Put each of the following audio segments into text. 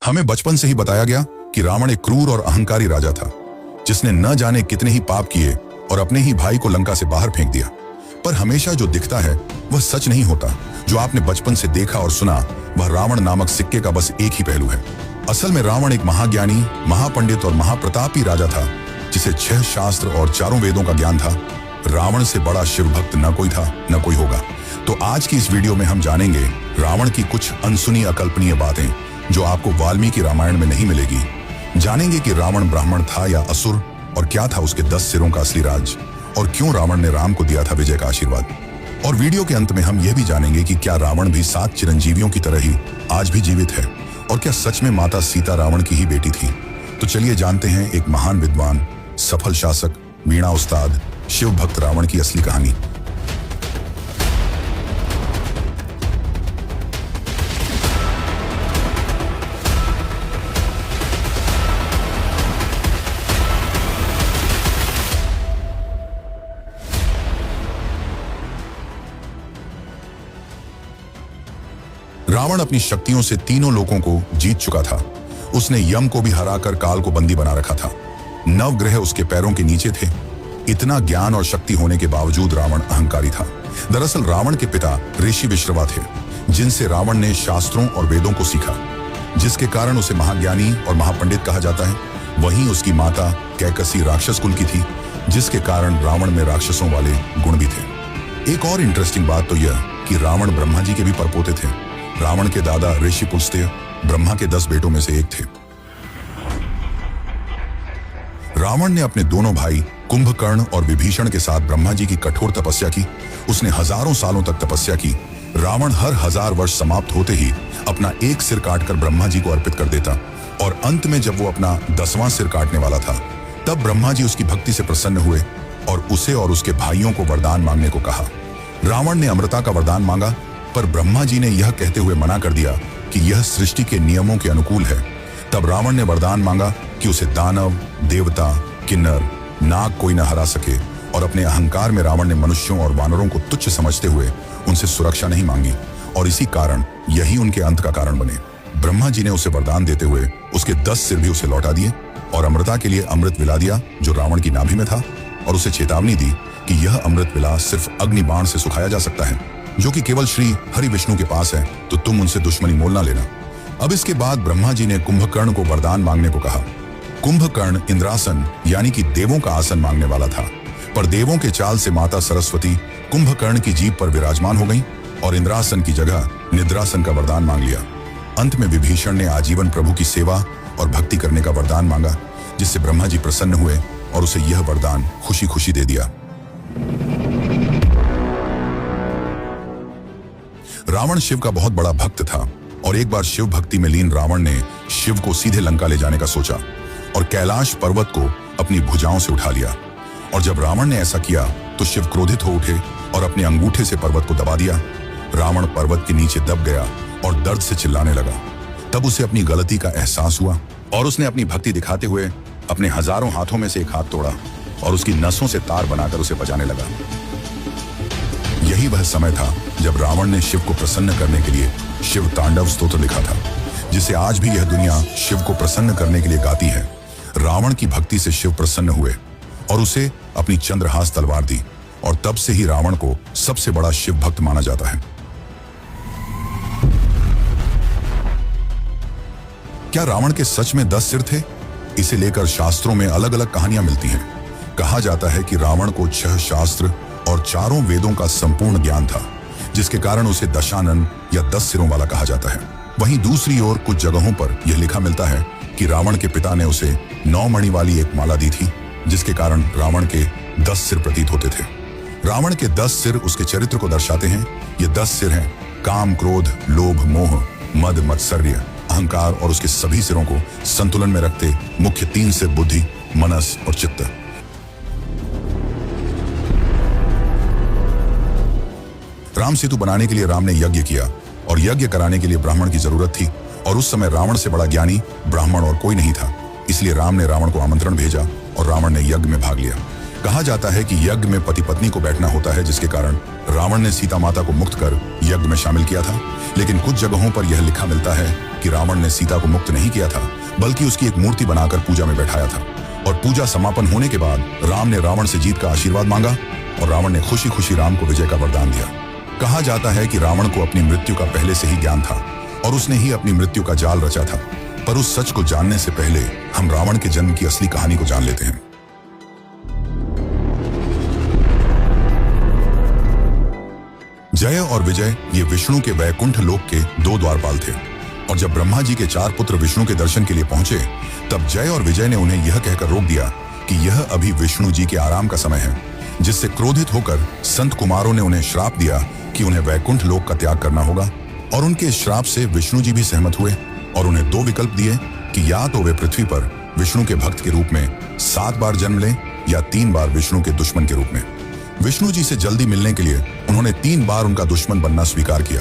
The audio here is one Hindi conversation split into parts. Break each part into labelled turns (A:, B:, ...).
A: हमें बचपन से ही बताया गया कि रावण एक क्रूर और अहंकारी राजा था, जिसने न जाने कितने ही पाप किए और अपने ही भाई को लंका से बाहर फेंक दिया। पर हमेशा जो दिखता है वह सच नहीं होता। जो आपने बचपन से देखा और सुना वह रावण नामक सिक्के का बस एक ही पहलू है। असल में रावण एक महाज्ञानी, महापंडित और महाप्रतापी राजा था, जिसे 6 शास्त्र और 4 वेदों का ज्ञान था। रावण से बड़ा शिव भक्त न कोई था, न कोई होगा। तो आज की इस वीडियो में हम जानेंगे रावण की कुछ अनसुनी अकल्पनीय बातें जो आपको वाल्मीकि रामायण में नहीं मिलेगी। जानेंगे कि रावण ब्राह्मण था या असुर, और क्या था उसके 10 सिरों का असली राज, और क्यों रावण ने राम को दिया था विजय का आशीर्वाद। और वीडियो के अंत में हम यह भी जानेंगे कि क्या रावण भी 7 चिरंजीवियों की तरह ही आज भी जीवित है, और क्या सच में माता सीता रावण की ही बेटी थी। तो चलिए जानते हैं एक महान विद्वान, सफल शासक, वीणा उस्ताद, शिव भक्त रावण की असली कहानी। रावण अपनी शक्तियों से तीनों लोकों को जीत चुका था। उसने यम को भी हराकर काल को बंदी बना रखा था। 9 ग्रह उसके पैरों के नीचे थे। इतना ज्ञान और शक्ति होने के बावजूद रावण अहंकारी था। दरअसल रावण के पिता ऋषि विश्रवा थे, जिनसे रावण ने शास्त्रों और वेदों को सीखा, जिसके कारण उसे महाज्ञानी और महापंडित कहा जाता है। वहीं उसकी माता कैकसी राक्षस कुल की थी, जिसके कारण रावण में राक्षसों वाले गुण भी थे। एक और इंटरेस्टिंग बात तो यह कि रावण ब्रह्मा जी के भी परपोते थे। रावण के दादा ऋषि पुलस्त्य ब्रह्मा के 10 बेटों में से एक थे। रावण ने अपने दोनों भाई कुंभकर्ण और विभीषण के साथ ब्रह्मा जी की कठोर तपस्या की। उसने हजारों सालों तक तपस्या की। रावण हर 1000 वर्ष समाप्त होते ही अपना एक सिर काटकर ब्रह्मा जी को अर्पित कर देता, और अंत में जब वो अपना 10वां सिर काटने वाला था, तब ब्रह्मा जी उसकी भक्ति से प्रसन्न हुए और उसे और उसके भाइयों को वरदान मांगने को कहा। रावण ने अमृता का वरदान मांगा, पर ब्रह्मा जी ने यह कहते हुए मना कर दिया कि यह सृष्टि के नियमों के अनुकूल है। तब रावण ने वरदान मांगा कि उसे दानव, देवता, किन्नर, नाग कोई न हरा सके, और अपने अहंकार में रावण ने मनुष्यों और वानरों को तुच्छ समझते हुए उनसे सुरक्षा नहीं मांगी, और इसी कारण यही उनके अंत का कारण बने। ब्रह्मा जी ने उसे वरदान देते हुए उसके 10 सिर भी उसे लौटा दिए, और अमृता के लिए अमृत विला दिया जो रावण की नाभि में था, और उसे चेतावनी दी कि यह अमृत विला सिर्फ अग्निबाण से सुखाया जा सकता है, जो कि केवल श्री हरि विष्णु के पास है, तो तुम उनसे दुश्मनी मोल ना लेना। अब इसके बाद ब्रह्मा जी ने कुंभकर्ण को वरदान मांगने को कहा। कुंभकर्ण इंद्रासन यानी कि देवों का आसन मांगने वाला था, पर देवों के चाल से माता सरस्वती कुंभकर्ण की जीभ पर विराजमान हो गई और इंद्रासन की जगह निद्रासन का वरदान मांग लिया। अंत में विभीषण ने आजीवन प्रभु की सेवा और भक्ति करने का वरदान मांगा, जिससे ब्रह्मा जी प्रसन्न हुए और उसे यह वरदान खुशी खुशी दे दिया। रावण शिव का बहुत बड़ा भक्त था, और एक बार शिव भक्ति में लीन रावण ने शिव को सीधे लंका ले जाने का सोचा और कैलाश पर्वत को अपनी भुजाओं से उठा लिया। और जब रावण ने ऐसा किया तो शिव क्रोधित हो उठे और अपने अंगूठे से पर्वत को दबा दिया। रावण पर्वत के नीचे दब गया और दर्द से चिल्लाने लगा। तब उसे अपनी गलती का एहसास हुआ और उसने अपनी भक्ति दिखाते हुए अपने हजारों हाथों में से एक हाथ तोड़ा और उसकी नसों से तार बनाकर उसे बजाने लगा। यही वह समय था जब रावण ने शिव को प्रसन्न करने के लिए शिव तांडव स्तोत्र लिखा था, जिसे आज भी यह दुनिया शिव को प्रसन्न करने के लिए गाती है। रावण की भक्ति से शिव प्रसन्न हुए और उसे अपनी चंद्रहास तलवार दी, और तब से ही रावण को सबसे बड़ा शिव भक्त माना जाता है। क्या रावण के सच में 10 सिर थे? इसे लेकर शास्त्रों में अलग अलग कहानियां मिलती हैं। कहा जाता है कि रावण को 6 शास्त्र और 4 वेदों का संपूर्ण ज्ञान था, जिसके कारण उसे दशानन या 10 सिरों वाला कहा जाता है। वहीं दूसरी ओर कुछ जगहों पर यह लिखा मिलता है कि रावण के पिता ने उसे 9 मणि वाली एक माला दी थी, जिसके कारण रावण के 10 सिर प्रतीत होते थे। रावण के 10 सिर उसके चरित्र को दर्शाते हैं। ये 10 सिर हैं काम, क्रोध, लोभ, मोह, मद, मत्सर्य, अहंकार, और उसके सभी सिरों को संतुलन में रखते मुख्य 3 सिर बुद्धि, मनस और चित्त। राम सेतु बनाने के लिए राम ने यज्ञ किया, और यज्ञ कराने के लिए ब्राह्मण की जरूरत थी, और उस समय रावण से बड़ा ज्ञानी ब्राह्मण और कोई नहीं था। इसलिए राम ने रावण को आमंत्रण भेजा और रावण ने यज्ञ में भाग लिया। कहा जाता है कि यज्ञ में पति पत्नी को बैठना होता है, जिसके कारण रावण ने सीता माता को मुक्त कर यज्ञ में शामिल किया था। लेकिन कुछ जगहों पर यह लिखा मिलता है कि रावण ने सीता को मुक्त नहीं किया था, बल्कि उसकी एक मूर्ति बनाकर पूजा में बैठाया था। और पूजा समापन होने के बाद राम ने रावण से जीत का आशीर्वाद मांगा और रावण ने खुशी खुशी राम को विजय का वरदान दिया। कहा जाता है कि रावण को अपनी मृत्यु का पहले से ही ज्ञान था और उसने ही अपनी मृत्यु का जाल रचा था। पर उस सच को जानने से पहले हम रावण के जन्म की असली कहानी को जान लेते हैं। जय और विजय ये विष्णु के वैकुंठ लोक के दो द्वारपाल थे, और जब ब्रह्मा जी के 4 पुत्र विष्णु के दर्शन के लिए पहुंचे, तब जय और विजय ने उन्हें यह कहकर रोक दिया कि यह अभी विष्णु जी के आराम का समय है, जिससे क्रोधित होकर संत कुमारों ने उन्हें श्राप दिया कि उन्हें वैकुंठ लोक का त्याग करना होगा। और उनके इस श्राप से विष्णु जी भी सहमत हुए और उन्हें 2 विकल्प दिए कि या तो वे पृथ्वी पर विष्णु के भक्त के रूप में 7 बार जन्म लें या 3 बार विष्णु के दुश्मन के रूप में। विष्णु जी से जल्दी मिलने के लिए उन्होंने 3 बार उनका दुश्मन बनना स्वीकार किया,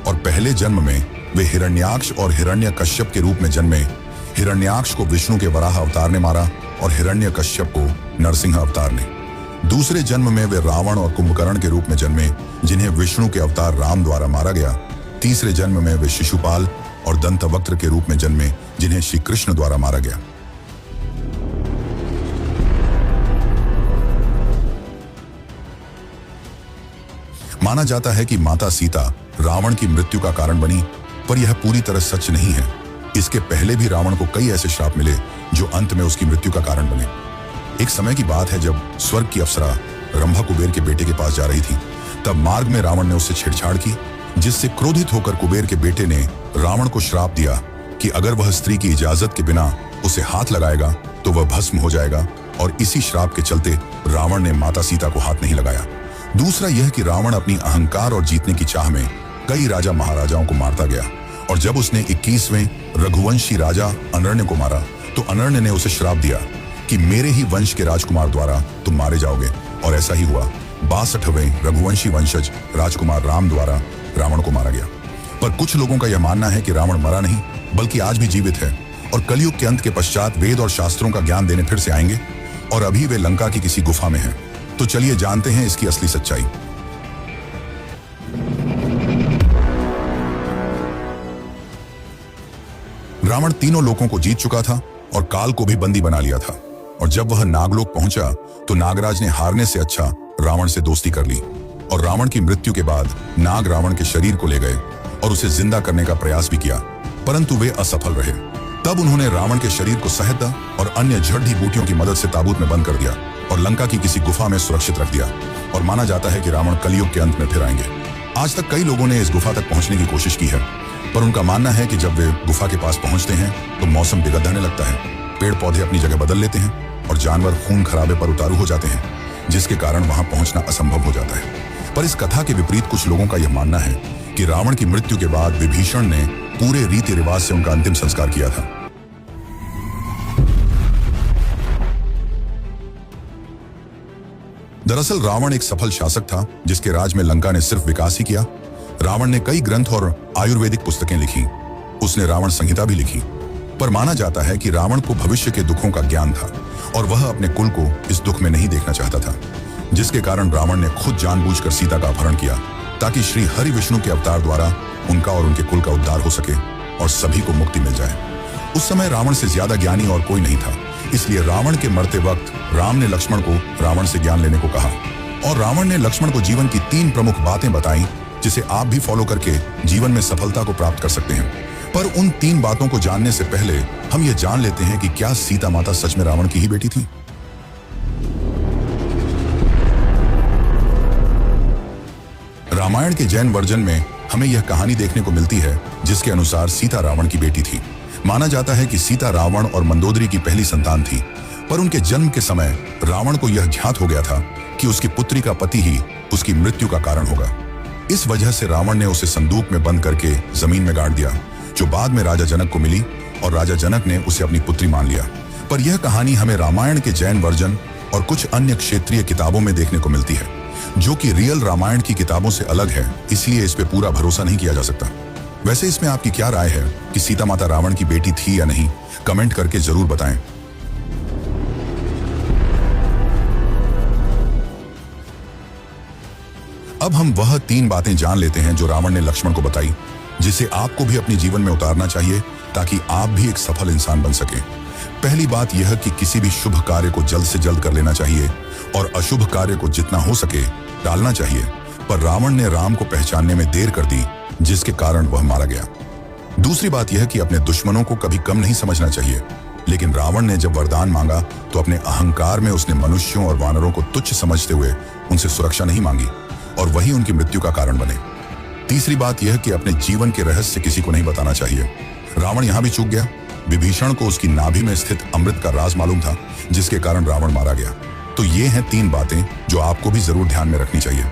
A: और पहले जन्म में वे हिरण्याक्ष और हिरण्यकश्यप के रूप में जन्मे। हिरण्याक्ष को विष्णु के वराह अवतार ने मारा और हिरण्यकश्यप को नरसिंह अवतार ने। दूसरे जन्म में वे रावण और कुंभकर्ण के रूप में जन्मे, जिन्हें विष्णु के अवतार राम द्वारा मारा गया। तीसरे जन्म में वे शिशुपाल और दंतवक्त्र के रूप में जन्मे, जिन्हें श्री कृष्ण द्वारा मारा गया। माना जाता है कि माता सीता रावण की मृत्यु का कारण बनी, पर यह पूरी तरह सच नहीं है। इसके पहले भी रावण को कई ऐसे श्राप मिले जो अंत में उसकी मृत्यु का कारण बने। एक समय की बात है जब स्वर्ग की अप्सरा रंभा कुबेर के बेटे के पास जा रही थी, तब मार्ग में रावण ने उससे छेड़छाड़ की, जिससे क्रोधित होकर कुबेर के बेटे ने रावण को श्राप दिया कि अगर वह स्त्री की इजाजत के बिना उसे हाथ लगाएगा तो वह भस्म हो जाएगा। और इसी श्राप के चलते रावण ने माता सीता को हाथ नहीं लगाया। दूसरा यह कि रावण अपनी अहंकार और जीतने की चाह में कई राजा महाराजाओं को मारता गया, और जब उसने 21वें रघुवंशी राजा अनर्ण्य को मारा तो अनर्ण्य ने उसे श्राप दिया कि मेरे ही वंश के राजकुमार द्वारा तुम मारे जाओगे। और ऐसा ही हुआ। 62वें रघुवंशी वंशज राजकुमार राम द्वारा रावण को मारा गया। पर कुछ लोगों का यह मानना है कि रावण मरा नहीं, बल्कि आज भी जीवित है, और कलयुग के अंत के पश्चात वेद और शास्त्रों का ज्ञान देने फिर से आएंगे, और अभी वे लंका की किसी गुफा में हैं। तो चलिए जानते हैं इसकी असली सच्चाई। रावण तीनों लोकों को जीत चुका था और काल को भी बंदी बना लिया था, और जब वह नागलोक पहुंचा तो नागराज ने हारने से अच्छा रावण से दोस्ती कर ली, और रावण की मृत्यु के बाद नाग रावण के शरीर को ले गए और उसे जिंदा करने का प्रयास भी किया, परंतु वे असफल रहे। तब उन्होंने रावण के शरीर को शहद और अन्य जड़ी बूटियों की मदद से ताबूत में बंद कर दिया और लंका की किसी गुफा में सुरक्षित रख दिया। और माना जाता है कि रावण कलयुग के अंत में फिर आएंगे। आज तक कई लोगों ने इस गुफा तक पहुंचने की कोशिश की है, पर उनका मानना है कि जब वे गुफा के पास पहुंचते हैं तो मौसम बिगड़ने लगता है, पेड़ पौधे अपनी जगह बदल लेते हैं और जानवर खून खराबे पर उतारू हो जाते हैं, जिसके कारण वहां पहुंचना असंभव हो जाता है। पर इस कथा के विपरीत कुछ लोगों का यह मानना है कि रावण की मृत्यु के बाद विभीषण ने पूरे रीति रिवाज से उनका अंतिम संस्कार किया था। दरअसल रावण एक सफल शासक था, जिसके राज में लंका ने सिर्फ विकास ही किया। रावण ने कई ग्रंथ और आयुर्वेदिक पुस्तकें लिखी, उसने रावण संहिता भी लिखी, पर माना जाता है कि रावण को भविष्य के दुखों का ज्ञान था और वह अपने कुल को इस दुख में नहीं देखना चाहता था, जिसके कारण रावण ने खुद जानबूझकर सीता का अपहरण किया, ताकि श्री हरि विष्णु के अवतार द्वारा उनका और उनके कुल का उद्धार हो सके और सभी को मुक्ति मिल जाए। उस समय रावण से ज्यादा ज्ञानी और कोई नहीं था, इसलिए रावण के मरते वक्त राम ने लक्ष्मण को रावण से ज्ञान लेने को कहा, और रावण ने लक्ष्मण को जीवन की 3 प्रमुख बातें बताई, जिसे आप भी फॉलो करके जीवन में सफलता को प्राप्त कर सकते हैं। पर उन 3 बातों को जानने से पहले हम ये जान लेते हैं कि क्या सीता माता सच में रावण की ही बेटी थी। रामायण के जैन वर्जन में हमें यह कहानी देखने को मिलती है, जिसके अनुसार सीता रावण की बेटी थी। माना जाता है कि सीता रावण और मंदोदरी की पहली संतान थी, पर उनके जन्म के समय रावण को यह ज्ञात हो गया था कि उसकी पुत्री का पति ही उसकी मृत्यु का कारण होगा। इस वजह से रावण ने उसे संदूक में बंद करके जमीन में गाड़ दिया, जो बाद में राजा जनक को मिली, और राजा जनक ने उसे अपनी पुत्री मान लिया। पर यह कहानी हमें रामायण के जैन वर्जन और कुछ अन्य क्षेत्रीय किताबों में देखने को मिलती है, जो कि रियल रामायण की किताबों से अलग है, इसलिए इस पे पूरा भरोसा नहीं किया जा सकता। वैसे इसमें आपकी क्या राय है कि सीता माता रावण की बेटी थी या नहीं? कमेंट करके जरूर बताएं। अब हम वह 3 बातें जान लेते हैं जो रावण ने लक्ष्मण को बताई, जिसे आपको भी अपने जीवन में उतारना चाहिए ताकि आप भी एक सफल इंसान बन सके। पहली बात यह कि किसी भी शुभ कार्य को जल्द से जल्द कर लेना चाहिए और अशुभ कार्य को जितना हो सके टालना चाहिए। पर रावण ने राम को पहचानने में देर कर दी, जिसके कारण वह मारा गया। दूसरी बात यह कि अपने दुश्मनों को कभी कम नहीं समझना चाहिए, लेकिन रावण ने जब वरदान मांगा तो अपने अहंकार में उसने मनुष्यों और वानरों को तुच्छ समझते हुए उनसे सुरक्षा नहीं मांगी और वही उनकी मृत्यु का कारण बने। तीसरी बात यह कि अपने जीवन के रहस्य किसी को नहीं बताना चाहिए। रावण यहां भी चूक गया। विभीषण को उसकी नाभि में स्थित अमृत का राज मालूम था, जिसके कारण रावण मारा गया। तो ये हैं 3 बातें जो आपको भी जरूर ध्यान में रखनी चाहिए।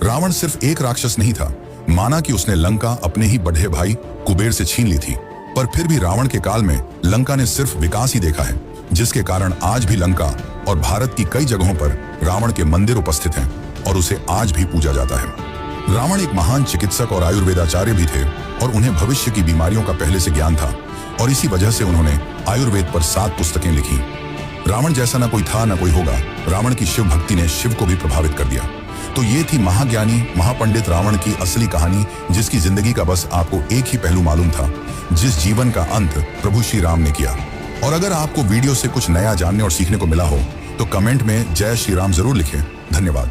A: रावण सिर्फ एक राक्षस नहीं था। माना कि उसने लंका अपने ही बड़े भाई कुबेर से छीन ली थी, पर फिर भी रावण के काल में लंका ने सिर्फ विकास ही देखा है, जिसके कारण आज भी लंका और भारत की कई जगहों पर रावण के मंदिर उपस्थित हैं और उसे आज भी पूजा जाता है। रावण एक महान चिकित्सक और आयुर्वेदाचार्य भी थे और उन्हें भविष्य की बीमारियों का पहले से ज्ञान था और इसी वजह से उन्होंने आयुर्वेद पर 7 पुस्तकें लिखी। रावण जैसा ना कोई था ना कोई होगा। रावण की शिव भक्ति ने शिव को भी प्रभावित कर दिया। तो ये थी महाज्ञानी महापंडित रावण की असली कहानी, जिसकी जिंदगी का बस आपको एक ही पहलू मालूम था, जिस जीवन का अंत प्रभु श्री राम ने किया। और अगर आपको वीडियो से कुछ नया जानने और सीखने को मिला हो तो कमेंट में जय श्री राम जरूर लिखें। धन्यवाद।